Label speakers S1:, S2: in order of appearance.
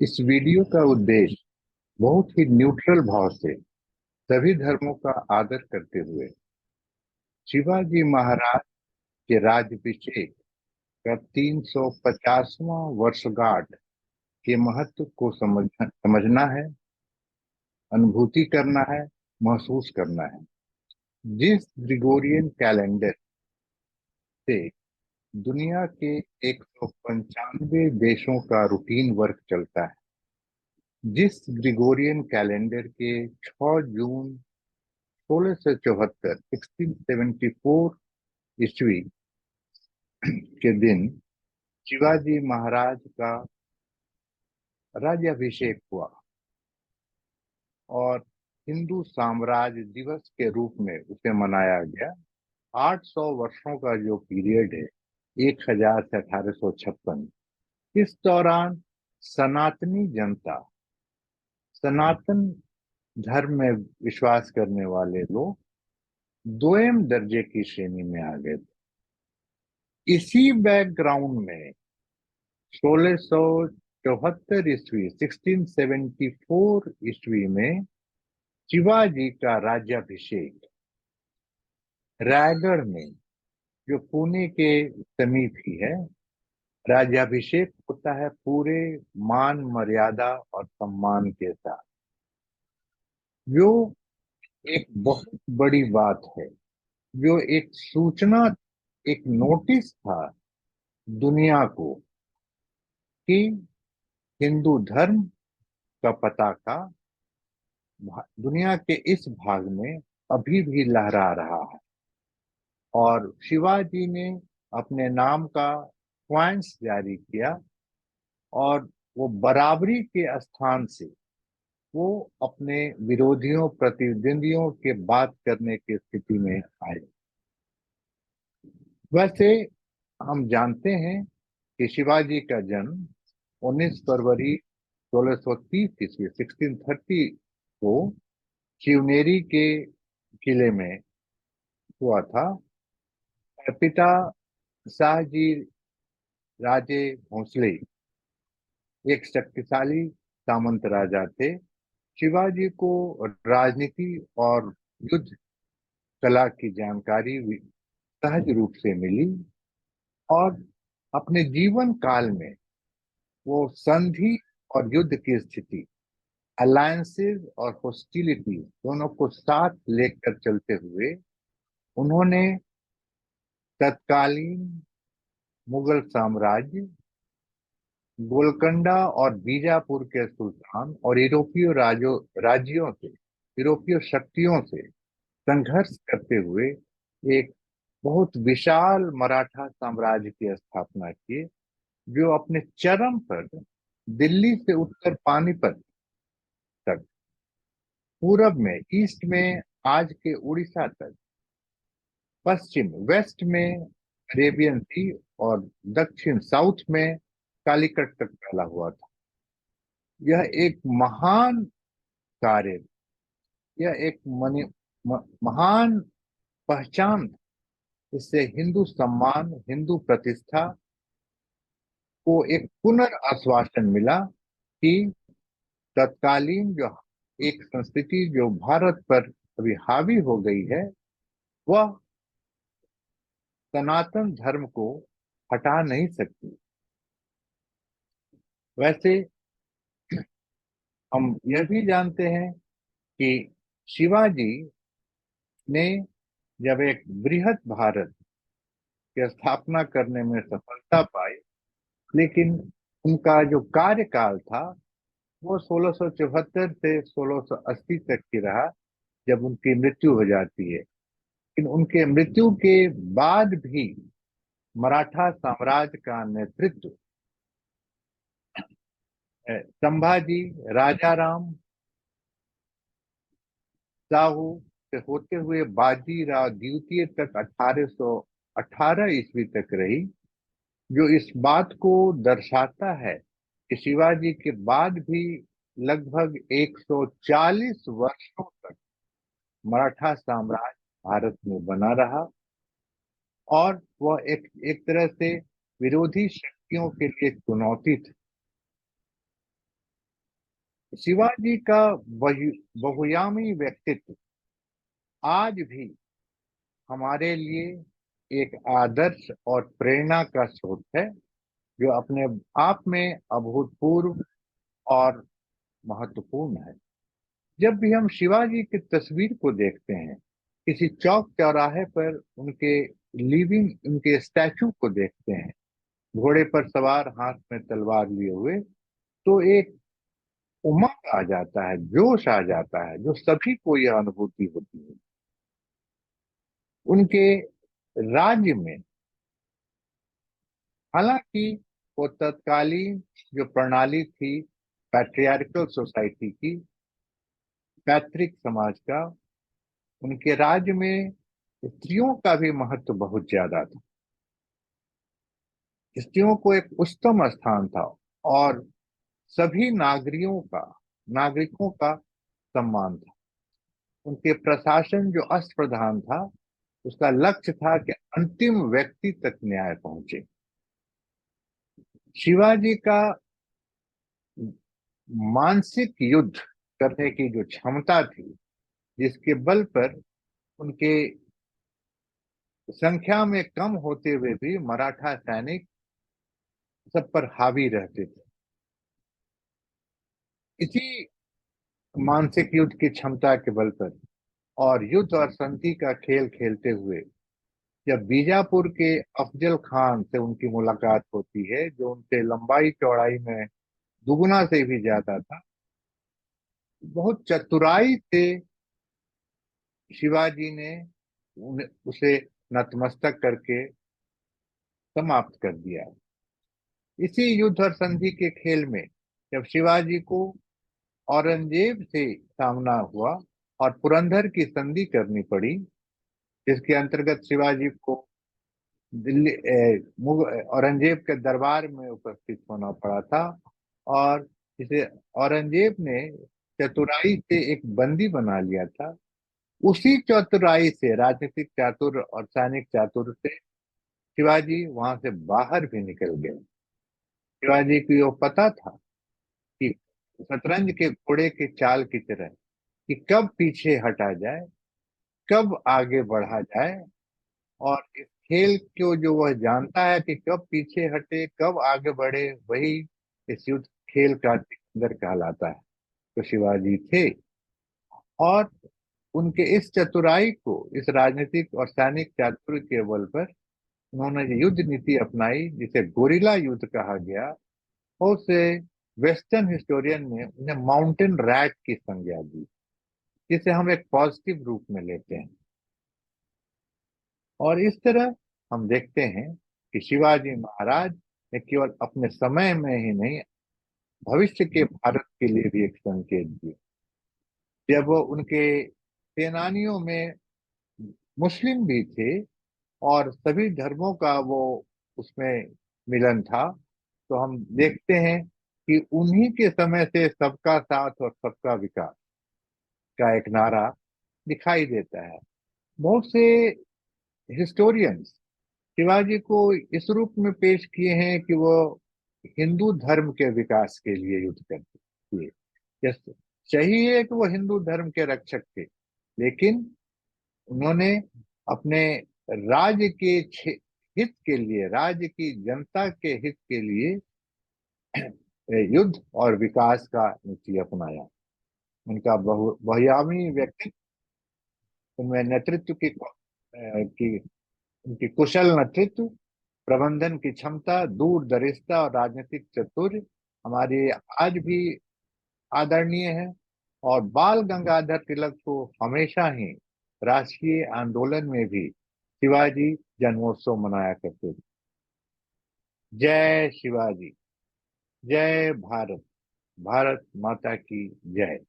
S1: इस वीडियो का उद्देश्य बहुत ही न्यूट्रल भाव से सभी धर्मों का आदर करते हुए शिवाजी महाराज के राज्याभिषेक का 350वां वर्षगांठ के महत्व को समझना है, अनुभूति करना है, महसूस करना है। जिस ग्रिगोरियन कैलेंडर से दुनिया के 195 देशों का रूटीन वर्क चलता है, जिस ग्रिगोरियन कैलेंडर के 6 जून 1674 1674 ईस्वी के दिन शिवाजी महाराज का राज्याभिषेक हुआ और हिंदू साम्राज्य दिवस के रूप में उसे मनाया गया। 800 वर्षों का जो पीरियड है, 1000 से 1856, इस दौरान सनातनी जनता, सनातन धर्म में विश्वास करने वाले लोग दोयम दर्जे की श्रेणी में आ गए थे। इसी बैकग्राउंड में 1674 ईस्वी 1674 ईस्वी में शिवाजी का राज्याभिषेक रायगढ़ में, जो पुणे के समीप ही है, राज्याभिषेक होता है पूरे मान मर्यादा और सम्मान के साथ, जो एक बहुत बड़ी बात है, जो एक सूचना, एक नोटिस था दुनिया को कि हिंदू धर्म का पताका दुनिया के इस भाग में अभी भी लहरा रहा है। और शिवाजी ने अपने नाम का क्वाइंस जारी किया और वो बराबरी के स्थान से वो अपने विरोधियों, प्रतिद्वंदियों के बात करने की स्थिति में आए। वैसे हम जानते हैं कि शिवाजी का जन्म 19 फरवरी 1630 ईस्वी 1630 को शिवनेरी के किले में हुआ था। पिता शाहजी राजे भोसले एक शक्तिशाली सामंत राजा थे। शिवाजी को राजनीति और युद्ध कला की जानकारी सहज रूप से मिली और अपने जीवन काल में वो संधि और युद्ध की स्थिति, अलायंसेस और हॉस्टिलिटी दोनों को साथ लेकर चलते हुए उन्होंने तत्कालीन मुगल साम्राज्य, गोलकंडा और बीजापुर के सुल्तान और यूरोपीय राज्यों से, यूरोपीय शक्तियों से संघर्ष करते हुए एक बहुत विशाल मराठा साम्राज्य की स्थापना की, जो अपने चरम पर दिल्ली से उत्तर पानीपत तक, पूरब में, ईस्ट में आज के उड़ीसा तक, पश्चिम वेस्ट में अरेबियन सी और दक्षिण साउथ में कालीकट तक फैला हुआ था। यह एक महान कार्य, यह एक महान पहचान। इससे हिंदू सम्मान, हिंदू प्रतिष्ठा को एक पुनर्आश्वासन मिला कि तत्कालीन जो एक संस्कृति जो भारत पर अभी हावी हो गई है, वह सनातन धर्म को हटा नहीं सकती। वैसे हम यह भी जानते हैं कि शिवाजी ने जब एक बृहद भारत की स्थापना करने में सफलता पाई, लेकिन उनका जो कार्यकाल था वो 1674 से 1680 तक की रहा, जब उनकी मृत्यु हो जाती है। लेकिन उनके मृत्यु के बाद भी मराठा साम्राज्य का नेतृत्व संभाजी, राजाराम साहू से होते हुए बाजीराव द्वितीय तक 1818 ईस्वी तक रही, जो इस बात को दर्शाता है कि शिवाजी के बाद भी लगभग 140 वर्षों तक मराठा साम्राज्य भारत में बना रहा और वह एक एक तरह से विरोधी शक्तियों के लिए चुनौती थी। शिवाजी का बहुयामी व्यक्तित्व आज भी हमारे लिए एक आदर्श और प्रेरणा का स्रोत है, जो अपने आप में अभूतपूर्व और महत्वपूर्ण है। जब भी हम शिवाजी की तस्वीर को देखते हैं, किसी चौक चौराहे पर उनके लिविंग उनके स्टैचू को देखते हैं, घोड़े पर सवार, हाथ में तलवार लिए हुए, तो एक उमंग आ जाता है, जोश आ जाता है, जो सभी को यह अनुभूति होती है। उनके राज्य में, हालांकि वो तत्कालीन जो प्रणाली थी पैट्रियार्कल सोसाइटी की, पैतृक समाज का, उनके राज्य में स्त्रियों का भी महत्व बहुत ज्यादा था। स्त्रियों को एक उच्चतम स्थान था और सभी नागरिकों का सम्मान था। उनके प्रशासन जो अष्ट प्रधान था, उसका लक्ष्य था कि अंतिम व्यक्ति तक न्याय पहुंचे। शिवाजी का मानसिक युद्ध करने की जो क्षमता थी, जिसके बल पर उनके संख्या में कम होते हुए भी मराठा सैनिक सब पर हावी रहते थे। इसी मानसिक युद्ध की क्षमता के बल पर और युद्ध और संधि का खेल खेलते हुए जब बीजापुर के अफजल खान से उनकी मुलाकात होती है, जो उनसे लंबाई चौड़ाई में दुगुना से भी ज्यादा था, बहुत चतुराई से शिवाजी ने उसे नतमस्तक करके समाप्त कर दिया। इसी युद्ध और संधि के खेल में जब शिवाजी को औरंगजेब से सामना हुआ और पुरंदर की संधि करनी पड़ी, जिसके अंतर्गत शिवाजी को औरंगजेब के दरबार में उपस्थित होना पड़ा था, और इसे औरंगजेब ने चतुराई से एक बंदी बना लिया था। उसी चतुराई से, राजनीतिक चातुर और सैनिक चातुर से, शिवाजी वहां से बाहर भी निकल गए। शिवाजी को यह पता था कि शतरंज के घोड़े के चाल की तरह, कि कब पीछे हटा जाए, कब आगे बढ़ा जाए। और इस खेल को जो वह जानता है कि कब पीछे हटे, कब आगे बढ़े, वही इस युद्ध खेल का सिकंदर कहलाता है। तो शिवाजी थे, और उनके इस चतुराई को, इस राजनीतिक और सैनिक चातुर्य के बल पर उन्होंने जो युद्ध नीति अपनाई, जिसे गोरिल्ला युद्ध कहा गया, और उसे वेस्टर्न हिस्टोरियन ने उन्हें माउंटेन रैट की संज्ञा दी, जिसे हम एक पॉजिटिव रूप में लेते हैं। और इस तरह हम देखते हैं कि शिवाजी महाराज ने केवल अपने समय में ही नहीं, भविष्य के भारत के लिए भी एक संकेत दिया। जब वो उनके सेनानियों में मुस्लिम भी थे और सभी धर्मों का वो उसमें मिलन था, तो हम देखते हैं कि उन्हीं के समय से सबका साथ और सबका विकास का एक नारा दिखाई देता है। बहुत से हिस्टोरियंस शिवाजी को इस रूप में पेश किए हैं कि वो हिंदू धर्म के विकास के लिए युद्ध करते थे। यस, सही है कि वो हिंदू धर्म के रक्षक थे, लेकिन उन्होंने अपने राज्य के हित के लिए, राज्य की जनता के हित के लिए युद्ध और विकास का नीति अपनाया। उनका बहुआयामी व्यक्तित्व, उनमें नेतृत्व की उनकी कुशल नेतृत्व, प्रबंधन की क्षमता, दूरदर्शिता और राजनीतिक चातुर्य हमारे आज भी आदरणीय है। और बाल गंगाधर तिलक को हमेशा ही राष्ट्रीय आंदोलन में भी शिवाजी जन्मोत्सव मनाया करते थे। जय शिवाजी, जय भारत, भारत माता की जय।